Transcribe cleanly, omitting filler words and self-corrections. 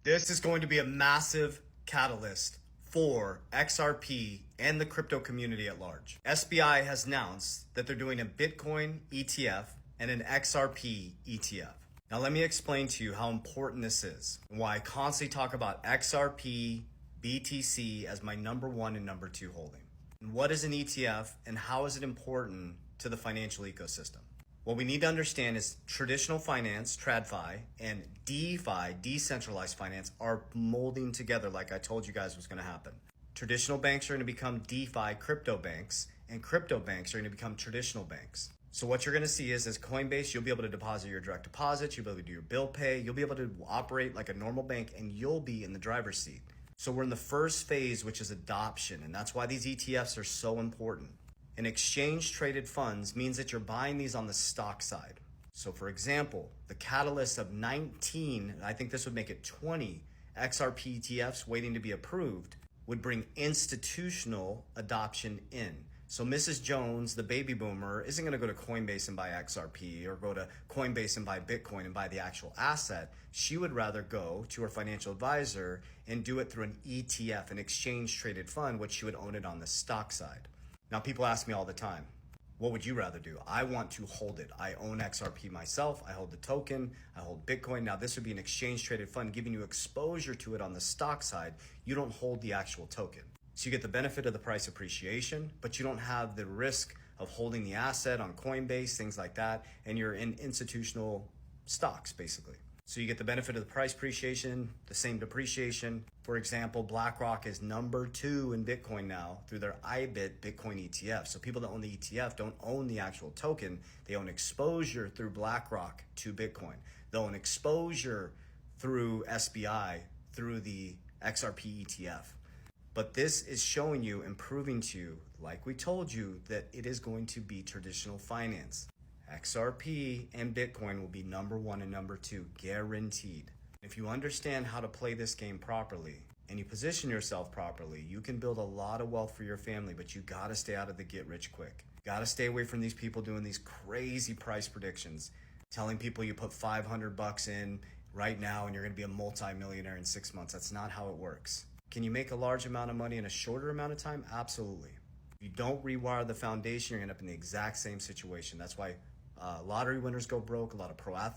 This is going to be a massive catalyst for XRP and the crypto community at large. SBI has announced that they're doing a Bitcoin ETF and an XRP ETF. Now, let me explain to you how important this is and why I constantly talk about XRP, BTC as my number one and number two holding. And what is an ETF and how is it important to the financial ecosystem? What we need to understand is traditional finance, TradFi, and DeFi, decentralized finance, are molding together like I told you guys was going to happen. Traditional banks are going to become DeFi crypto banks, and crypto banks are going to become traditional banks. So what you're going to see is as Coinbase, you'll be able to deposit your direct deposits, you'll be able to do your bill pay, you'll be able to operate like a normal bank, and you'll be in the driver's seat. So we're in the first phase, which is adoption, and that's why these ETFs are so important. And exchange traded funds means that you're buying these on the stock side. So for example, the catalyst of 19, I think this would make it 20 XRP ETFs waiting to be approved, would bring institutional adoption in. So Mrs. Jones, the baby boomer, isn't going to go to Coinbase and buy XRP or go to Coinbase and buy Bitcoin and buy the actual asset. She would rather go to her financial advisor and do it through an ETF, an exchange traded fund, which she would own it on the stock side. Now, people ask me all the time, what would you rather do? I want to hold it. I own XRP myself. I hold the token. I hold Bitcoin. Now, this would be an exchange traded fund giving you exposure to it on the stock side. You don't hold the actual token. So you get the benefit of the price appreciation, but you don't have the risk of holding the asset on Coinbase, things like that. And you're in institutional stocks, basically. So you get the benefit of the price appreciation, the same depreciation. For example, BlackRock is number 2 in Bitcoin now through their IBIT Bitcoin ETF. So people that own the ETF don't own the actual token. They own exposure through BlackRock to Bitcoin. They'll own exposure through SBI, through the XRP ETF. But this is showing you and proving to you, like we told you, that it is going to be traditional finance. XRP and Bitcoin will be number 1 and number 2, guaranteed. If you understand how to play this game properly and you position yourself properly, you can build a lot of wealth for your family, but you gotta stay out of the get rich quick. You gotta stay away from these people doing these crazy price predictions, telling people you put $500 in right now and you're gonna be a multi-millionaire in 6 months. That's not how it works. Can you make a large amount of money in a shorter amount of time? Absolutely. If you don't rewire the foundation, you're gonna end up in the exact same situation. That's why lottery winners go broke, a lot of pro athletes